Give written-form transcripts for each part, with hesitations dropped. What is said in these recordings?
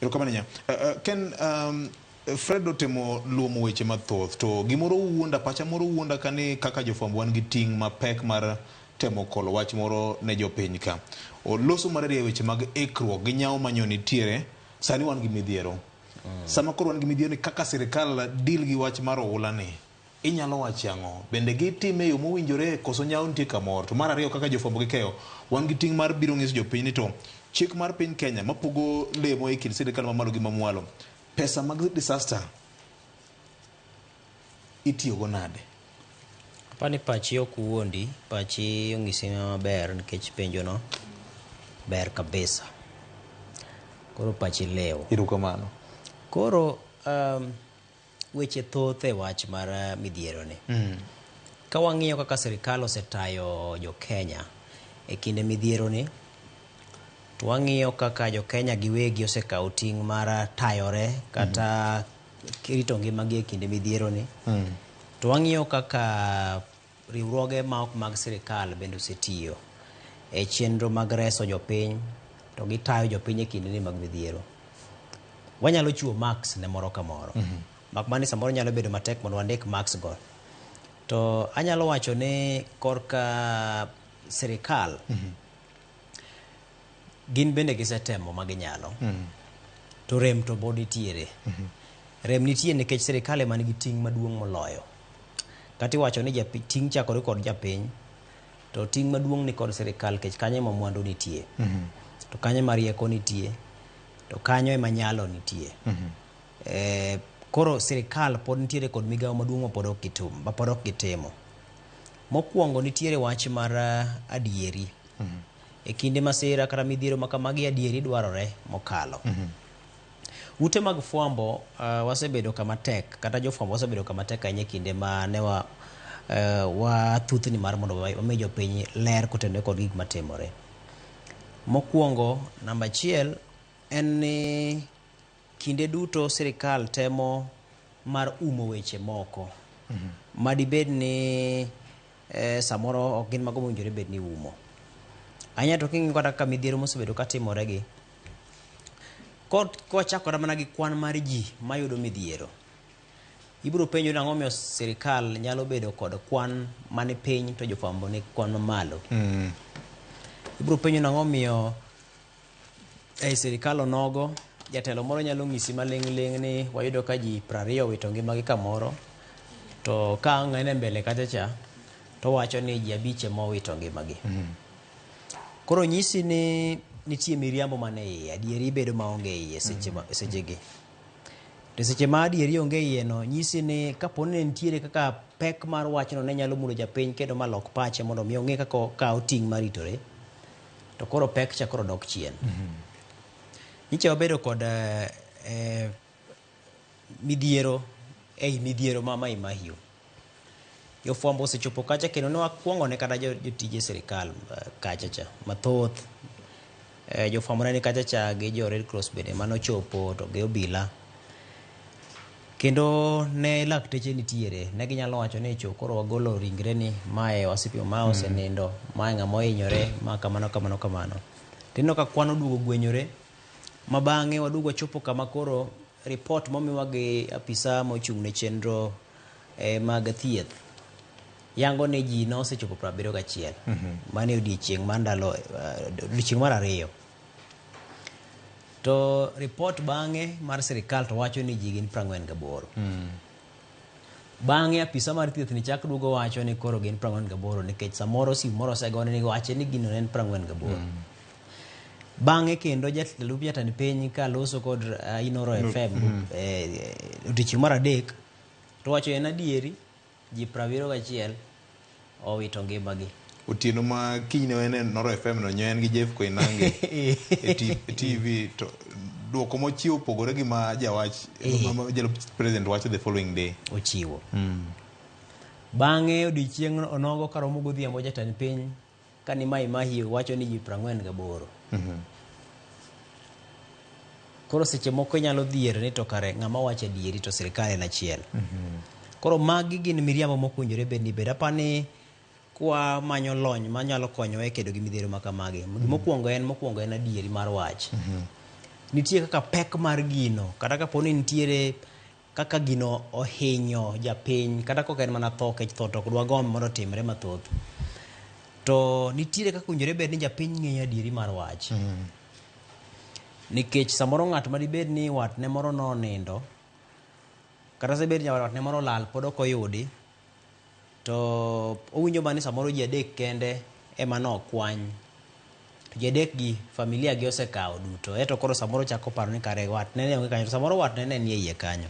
Erokamano Ken Fred otemo luomo weche mathoth to gimoro wuonda pacha moro wuonda kani kaka jofwambo wan gi ting' mapek mar temo kolo wach moro ne jopiny ka. Oloso mararie weche mag ikruok gi nyawo manyo nitiere sani wan gi midhiero. Sama koro wan gi midhiero ni kaka sirikal deal gi wach mar oula ni. Inyalo wacho ang'o? Bende gitime yo mowinjore koso nyawo nitie kamoro. To mar ariyo kaka jofwambo gi keyo wan gi ting' mar biro ng'iso jopiny ni to chik mar piny Kenya mapogo lemo e kind sirikal mamalo gi mamwalo. Pesa mag disaster itiyogo nade? Apani pachi ok wuondi, pachi ong'isi maber nikech penjo no ber kabisa. Koro pachi leo. Erokamano. Koro weche thoth e wach mar midhiero ni. Ka wang'iyo kaka sirikal osetayo jo Kenya e kinde midhiero ni, to wang'iyo kaka jo Kenya giwegi osekawo ting' mar tayore kata rito ngimagi e kinde midhiero ni. To wang'iyo kaka riwruoge ma ok mag sirikal bende osetiyo e chenro mag reso jopiny to gitayo jopiny e kinde ni mag midhiero. Wanyalo chiwo marks ne moro ka moro. Mak mani samoro nyalo bedo matek mondo wandik marks go. To anyalo wacho ni korka sirikal gin bende gisetemo maginyalo. To rem to bod nitiere. Rem nitie nikech sirikal ema nigi ting' maduong' moloyo. Kati wacho ni ting' chakore kod japiny, to ting' maduong' ni kod sirikal nikech kanyo ema mwandu nitie. To kanyo ema rieko nitie. To kanyo ema nyalo nitie. Koro sirikal pod nitiere kod migawo maduong' ma pod ok gitimo. Mokwongo nitiere wach mar adieri. E kinde masira kata midhiero makamagi adieri dwarore mokalo. Ute mag fwambo wasebedo kama tek, kata jofwambo wasebedo kama tek ahinya kinde ma ne wathuthni mar mondo wami jopiny ler kotenore kod gik matimore. Mokwongo, namba achiel en ni kinde duto sirikal temo mar umo weche moko. Madibed ni samoro ok gin mago mowinjore bed ni umo. Anya to king'io kata ka midhiero mosebedo katimore gi. Kwachakora mana gi kwan mar ji mayudo midhiero. Ibiro penjo nang'o miyo sirikal nyalo bedo kod kwan mani piny to jofwambo ni kwan mamalo. Ibiro penjo nang'o miyo sirikal onogo jatelo moro nyalo ng'isi maling' ni wayudo ka ji 20 wito ngimagi kamoro, to ka ng'ene mbele kachacha to wacho ni ji 5 mowito ngimagi. Koro nyisi ni nitie miriambo mane iye, adieri bedo maonge iye sechegi. To seche ma adieri onge iye no, nyisi ni kaponi ne nitiere kaka pek mar wachno ne nyalo mulo japiny kendo malok pache mondo mi ong'e kaka okawo ting' maritore, to koro pek cha koro dok chien. Nyicha wabedo kod midhiero midhiero ma Mai. Jofwambo osechopo kacha kendo ne wakwongo ne kata jotije sirikal kachacha mathoth. Jofwambo ne kachacha gi jo Red Cross bende manochopo to gi obila. Kendo ne lakteche nitiere, ne ginyalo wacho ni koro wagolo ringre ni mae wasipimo ma osenindo, mae ng'ama ohinyore, ma kamano. Tino ka kwano duogo gwenyore, ma bang'e waduogo wachopo kama koro report momiwa gi apisa mochung' ne chenro mag thieth yango ne ji nosechopo 71. Mane odiechieng' mar ndalo odiechieng' mar 2. To report bang'e mar sirikal to wacho ni ji gin 48. Bang'e apisa mar thieth ni chak duogo wacho ni koro gin 48 nikech samoro sim moro osegone ni wache ni gino en 48. Bang'e kendo jatend piny ka loso kod Inoro FM odiechieng' mar 3 to wacho en adieri ji 71 owito ngimagi. Otieno ma kinyne en Noro FM no nyen gi Jeff Koinange e TV to duoko mochiwo pogore gi ma jawach jalup president wacho the following day ochiwo. Bang'e odiechieng' onogo karomo godhiambo jatend piny kani Mai wacho ni ji 48. Koro seche moko nyalo dhier ni to kare ng'ama wacho adieri to sirikal en achiel. Koro magi gin miriambo mokwinjore bed ni bed. Apani kwa manyo lony manyalo konyo e kedo gi midhiero makamagi. Mokwongo en adieri mar wach. nitie kaka pek mar gino kata kapo ni nitiere kaka gino ohinyo japiny kata kok en mana tho kech tho to ok dwa gomb mondo otimre mathoth to nitiere kaka owinjore bed ni japiny ng'eyo adieri mar wach nikech samoro ng'at ma dibed ni watne moro nonindo kata sebed ni watne moro lal pod ok oyudi to owinjo mana ni samoro ji adek kende ema nokwany to ji adek gi familia gi osekawo duto eto koro samoro chako paro ni kare watne ne onge kanyo to samoro watne ne nie iye kanyo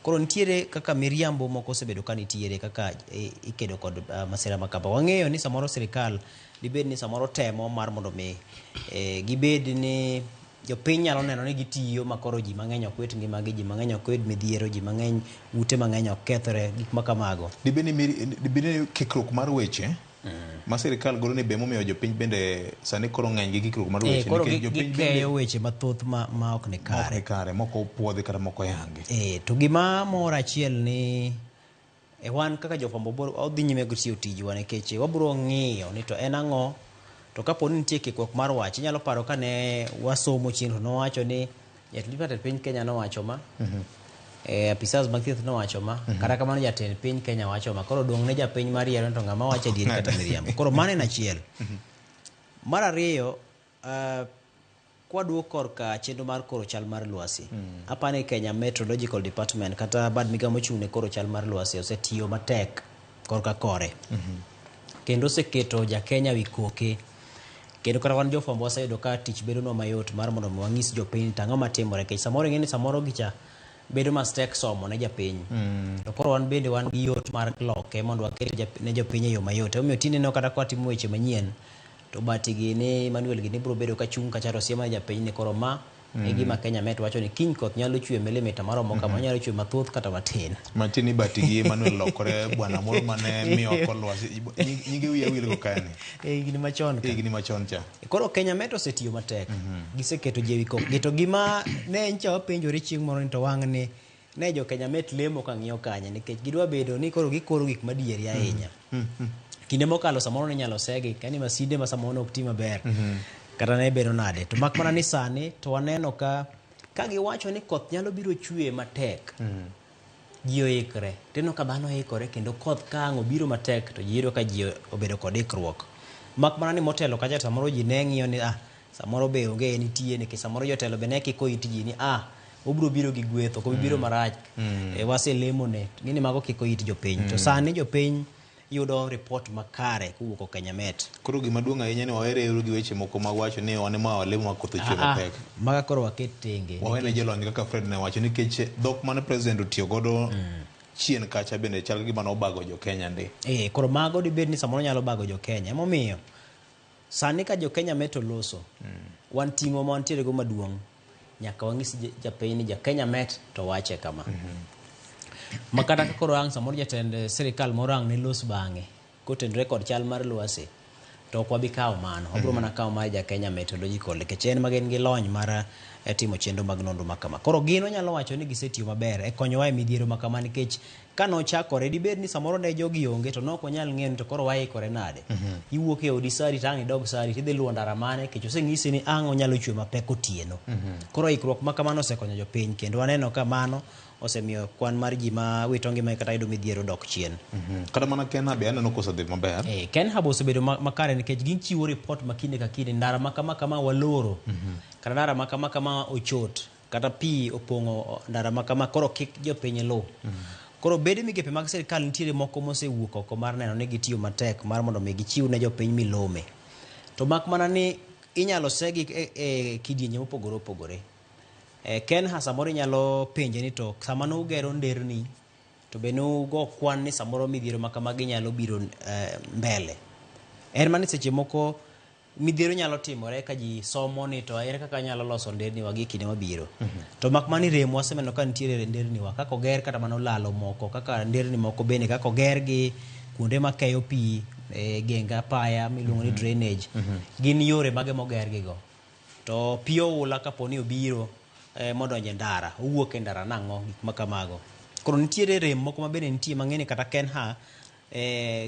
koro nitiere kaka miriambo moko osebedo ka nitiere kaka ikedo kod masira makapa wang'eyo ni samoro sirikal dibed ni samoro temo mar mondo mi gibed ni jopiny nyalo neno ni gitiyo makoro ji mang'eny ok wit ngimagi ji mang'eny ok yud midhiero ji mang'eny ute mang'eny ok kethre gik ma kamago dibed ni kikruok mar weche ma sirikal golo ni be momiyo jopiny bende sani koro ng'eny gi kikruok mar weche nikech jopiny gikeyo weche mathoth ma ok ni kare moko puodhi kata moko yangi to gima moro achiel ni wan kaka jofwambo odhi nyime gi tiyo tijwa nikech wabiro ng'iyo ni to en ang'o to kapo ni nitie kikruok mar wach inyalo paro kane wasomo chien to nowacho ni jatend piny Kenya nowacho ma apisas mag thieth nowacho ma kata kamano jatend piny Kenya wacho ma koro dong' ne japiny mar yiero to ng'ama wacho adieri kata miriambo koro mano en achiel mar ariyo kwaduok korka chenro mar koro chal mar lwasi apani Kenya Meteorological Department kata bad migawo mochung' ne koro chal mar lwasi osetiyo matek korka kore kendo oseketo jakenya wi koke kendo kata wan jofwambo waseyudo ka tich bedo nwa mayot mar mondo wang'is jopiny tang'o matimore kech samoro ing'e ni samoro gicha bedo mastek somo ne japiny to koro wan bende wan gi yot mar loke mondo waket ne jopiny e yo mayot omiyo tinde no kata kwa timo weche manyien to bati gini Emmanuel gini biro bedo ka chung kacha to siema japiny ni koro ma e gima Kenya Met wacho ni kiny koth nyalo chwe milimita maromo kama nyalo chwe mathoth kata matin ni bati gi Emmanuel lokore bwana moro mane miyo kolwasi nyinge wiya wil go kani gini machon cha koro Kenya Met osetiyo matek giseketo jewi kok gito gima ne ncha wapenjore chieng' moro ni to wang' ni ne jo Kenya Met lemo ka ng'iyo kanye nikech gidwa bedo ni koro gikoro gik madieri ahinya kinde mokalo samoro ne nyalo segi kani masinde ma samoro ok ti maber kata ne bedo nade to mak mana ni sani to waneno ka giwacho ni koth nyalo biro chwe matek ji oikre teno ka dhano oikore kendo koth ka ang' obiro matek to ji yudo ka ji obedo kod ikruok mak mana ni motelo kacha samoro ji ne ng'iyo ni samoro be onge nitie nikech samoro jotelo be ne kiko it ji ni obiro biro gi gwetho ko biro marach waselemo ne ngini mago kiko it jopiny to sani jopiny yudo report makare kuwuok Kenya Met koro gima duong' ahinya ni wawereuru gi weche moko mag wacho ni wane ma walemo ma koth chwe matek maga koro waket tenge wawene jolony kaka Fred ne wacho nikech dhok mane president otiyo godo chien kacha bende chal gima nobago jo Kenya ndi koro mago dibed ni samoro nyalo bago jo Kenya emomiyo sani ka jo Kenya Met oloso wan ting'o ma wantiere go maduong' nyaka wang'is japiny ni ja Kenya Met to wache kama makata ka koro ang' samoro jatend sirikal moro ang' ne los bang'e kotenore kod chal mar lwasi to ok wabi kawo mano wabiro mana kawo mar ja Kenya Meteorological nikech en magen gi lony mar timo chenro mag nonro makama koro gino nyalo wacho ni gisetiyo maber e konyowa e midhiero makama nikech ka nochakore dibed ni samoro ne jogi onge to nok onyal ng'eyo ni to koro waikore nade iwuok e odi sari tang' idog sari tidhi luwo ndara mane kech oseng'isi ni ang' onyalo chwe mapek otieno koro ikruok makamano osekonyo jopiny kendo waneno ka mano osemiyo kwan mar ji ma wito ngima kata yudo midhiero dok chien kata mana Kenya be aneno koso dhi maber Kenya Hub osebedo makare nikech gichiwo report makinde ka kinde ndara makama waloro kata ndara makama ochot kata pi opong'o ndara makama koro kik jopiny lu koro bede migepe mag sirikal nitiere moko mosewuok oko mar neno ni gitiyo matek mar mondo mi gichiw ne jopiny milome to mak mana ni inyalo segi kidienje mopogore opogore Ken samoro inyalo penje ni to sama nugero nderni to be nugo kwan ni samoro midhiero makamagi nyalo biro mbele en mani seche moko midhiero nyalo timore ka ji somo ni to ere kaka nyalo loso nderni wagi kinde mabiro to mak mani remo wasemeno ka nitiere nderni wa kako ger kata mano lalo moko kaka nderni moko bende kako ger gi kuonde makeyo pi genga paya miluongo ni drainage gin yore mage moger gigo to pi oula kaponi obiro modonje ndara owuok e ndara nang'o gik makamago koro nitiere rem moko mabende nitie mang'eni kata Ken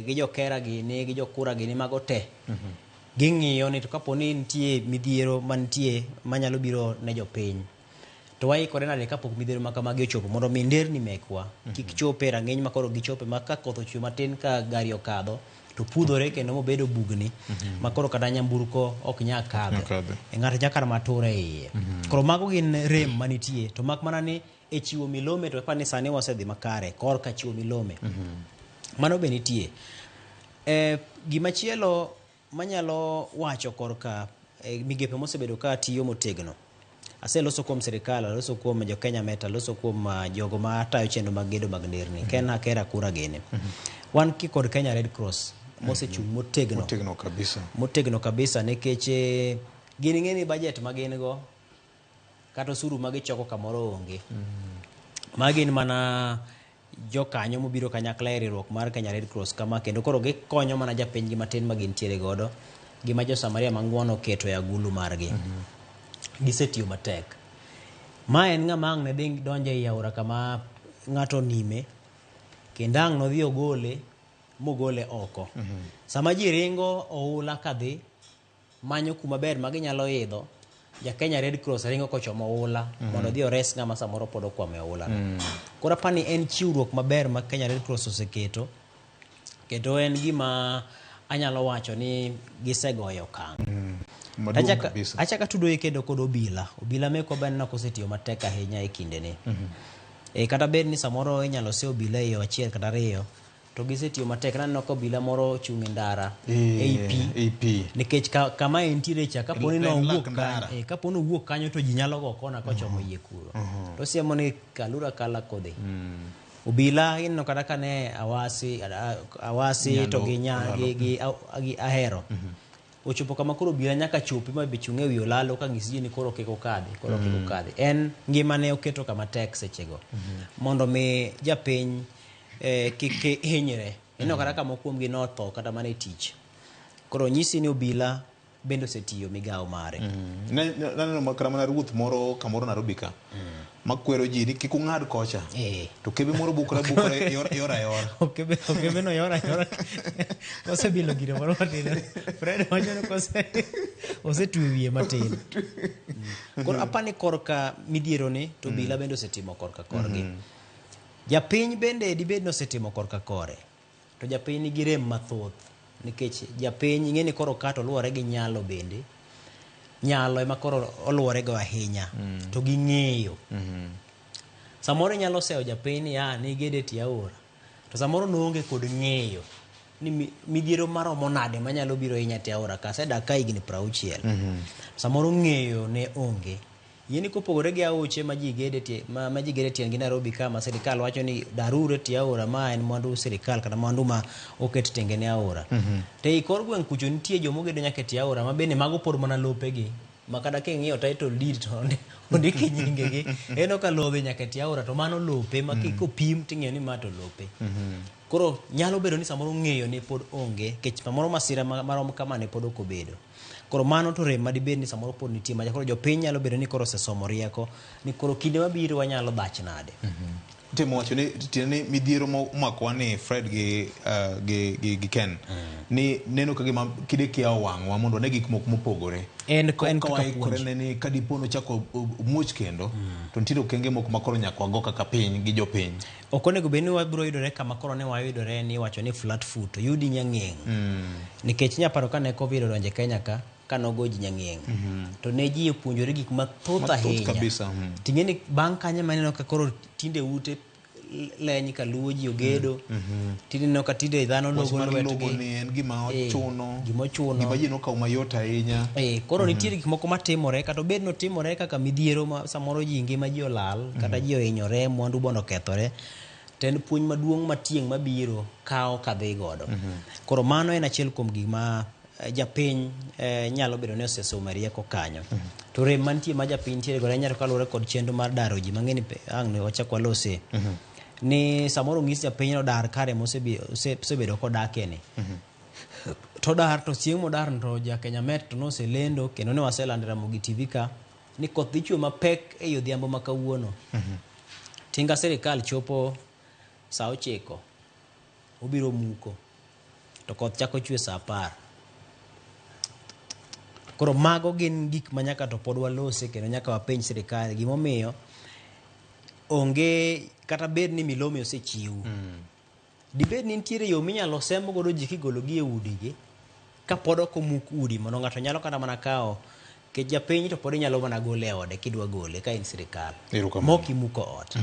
gi jokera gini gi jokura gini mago te ging'iyo ni to kapo ni nitie midhiero mantie manyalo biro ne jopiny to waikore nade kapok midhiero ma kamagi ochopo mondo mi nderni mekwa kik chope rang'iny makoro gichope ma ka koth ochwe matin ka gari okadho to pudhore kendo mobedo bugni makoro kata nyamburko ok nya kadho ng'ato nyaka mature iye. Koro mago gin rem manitie to mak mana ni e chiwo milome to pa ni sani wasedhi makare kor ka chiwo milome mano be nitie. Gimachielo manyalo wacho korka migepe mosebedo ka tiyo motegno, aseloso kuom sirikal, aloso kuom jo Kenya Met, aloso kuom jogo ma tayo chenro mag gedo mag nderni, Ken Hakera kura gene. Wan ki kod Kenya Red Cross mosechung motegno kabisa nikech gin ng'eni budget ma gin go kata osuru ma gichoko kamoro onge. Magin mana jokanyo mobiro kanyakla e riwruok mar Kenya Red Cross kama kendo koro gikonyo mana japiny gi matin ma gintiere godo gima jo Samaria mang'uono keto e agulu margi. Gisetiyo matek. Ma en ng'ama ang' ne dhi donjo e aora kama ng'ato nime kendo ang' nodhi mogole oko. Sama ji ringo oula kadhi manyo kuma ber ma ginyalo idho, ja Kenya Red Cross ringo kochomo oula mondo dhi ores ng'ama samoro pod okwamo e oula. Koro apani en chiwruok maber ma Kenya Red Cross oseketo kendo en gima anyalo wacho ni gisegoyo okang'. Achaka tudo kendo kod obila meko ben na kosetiyo matek ahinya e kindeni. Kata bed ni samoro inyalo se obila e yo achiel kata ariyo to gisetiyo matek. Naneno ka obila moro chung' e ndara AP nikech kama entiere cha kaponi owuok kanyo to ji nyalo go kona kochomo yie kuro to siemo ni kalura kala kodhi. Obila inno kata kane awasi to gi ahero ochopo kama koro obila nyaka chopi ma bichung'e wi olalo ka ng'isi ji ni koro kik okadhi. En ngima ne oketo kama tek sechego mondo mi japiny kik hinyre. Inno kata kama kuom gi notho kata mana e tich. Koro nyisi ni obila bendo setiyo migawo mare. Naneno kata mana ruoth moro kamoro Nairobi ka makwero ji ni kik ung'ad kocha to kebe moro bukore yora okebe no yora osebilo gire moro matin Fred wacho ni osetwe wiye matin. Koro apani korka midhiero ni to obila bendo setimo korka korgi. Japiny bende dibed nosetimo korka kore to japiny nigi rem mathoth nikech japiny ing'eni koro kato luwore gi nyalo bende nyalo ema koro oluwore go ahinya to gi ng'eyo. Samoro nyalo seyo japiny ni gede ti aora to samoro noonge kod ng'eyo ni midhiero maromo nade manyalo biro hinya ti aora ka sedak ka higni 60. Samoro ng'eyo ne onge. Yeni kopogore gi aoche ma ji gede tieng' gi Nairobi kama sirikal wacho ni darure ti aora ma en mwandu sirikal kata mwandu ma oket tenge ne aora. Te ikor gweng' kucho nitie jomo gedo nyaka ti aora ma bende mago pod mana lopegi ma kada king'iyo title deed to ondiki nyingegi eno ka lobe nyaka ti aora to mano lope ma kikopim ting'eyo ni ma to lope. Koro nyalo bedo ni samoro ng'eyo ne pod onge kech samoro masira marom kama ne pod okobedo. Koro mano to rem madibed ni samoro pod nitie ma koro jopiny nyalo bedo ni koro osesomo rieko ni koro kinde mabiro wanyalo dhach nade. Timo wacho ni tiene midhiero makwa ni Fred gi Ken ni neno ka gima kide kia wang'wa mondo ne gik moko mopogore en kore ni kadipono chako muoch kendo to nitiere okenge moko makoro nyaka wago kaka piny gi jopiny. Ok onego bed ni wabiro yudore kama koro ne wayudore ni wacho ni flat foot yudi nyang'eng nikech nyaparo kane Covid odonje Kenya ka nogo ji nyang'eng to ne ji opuonjore gik mathoth ahinya ting'eni bang' kanye maneno ka koro tinde ute leny ka luwo ji ogedo tineno ka tinde dhano logo lwetgi ni en gima ochuno gima ji nokawo mayot ahinya. Koro nitiere gik moko matimore kata obed notimore kaka midhiero ma samoro ji ngima ji olal kata ji ohinyore mwandu bondo kethore to en puonj maduong' ma tieng' mabiro kawo kadhi godo. Koro mano en achiel kuom gima japiny nyalo bedo ni osesomo rieko kanyo. To rem mantie ma japiny tiere godo nyalo kaluwore kod chenro mar daro ji mang'eni ang' ne wachak walose ni samoro ng'is japiny no dar kare mosebedo kodake ni to dar to chieng' modar to ja Kenya Met to noselendo kendo ne waselando Ramogi TV ka ni koth dhi chwe mapek e odhiambo ma kawuono. Tinga sirikal chopo saa 9 obiro muko to koth chako chwe saa 10 Koro mago gin gik ma nyaka to pod walose kendo nyaka wapenj sirikal gimomiyo onge kata bed ni milome osechiw. Dibed ni nitiere yo minyalo semb godo ji kigologi e udigi ka pod ok omuk udi mondo ng'ato nyalo kata mana kawo ke japiny to pod inyalo mana gole e ode kidwa gole ka in sirikal mok imuko ot.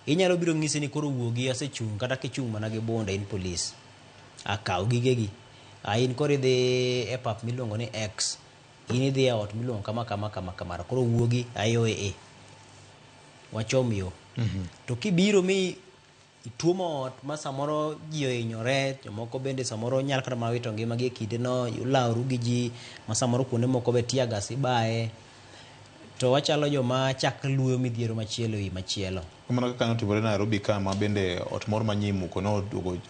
Inyalo biro ng'isi ni koro wuogi asechung' kata kichung' mana gi bunde in polis akaw gigegi in koro idhi e pap miluongo ni X in idhi e ot miluongo kama koro wuogi ayoe wachom yo. To kibiro mi ituomo ot ma samoro ji ohinyore, jomoko bende samoro nyalo kata mana wito ngimagi e kindeno, ulaworu gi ji ma samoro kuonde moko be tear gas ibaye, to wachalo joma chak luwo midhiero machielo e machielo. Kamano kaka notimore Nairobi ka ma bende ot moro manyimuko no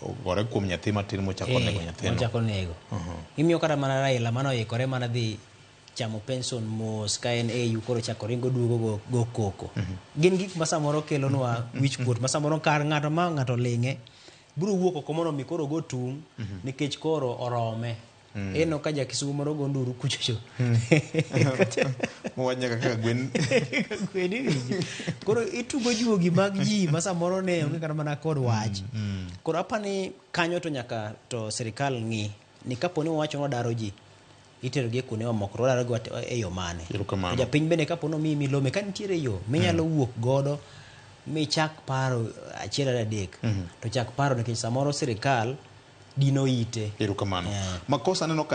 ogore kuom nyathi matin mochako nego nyathino. Mochako nego. Imiyo kata mana Raila manoikore mana dhi chamo pension mos ka en AU koro chako ringo duogo go koko. Gin gik ma samoro kelonwa wich kuot ma samoro kar ng'ato ma ng'ato ling'e biro wuok oko mondo mi koro go tung' nikech koro orome. Eno ka jakisumu moro go nduru kuchocho. Mwanya kaka gwen. Koro itugo juogi mag ji ma samoro ne onge kata mana kod wach. Koro apani kanyo to nyaka to sirikal ng'i ni kaponi wawacho no daro ji itero gi kuonde mamoko daro go e yo mane. Japiny bende kaponi omiyi milome ka nitiere yo minyalo wuok godo mi chak paro achiel adek to chak paro nikech samoro sirikal dino ite. Makosa neno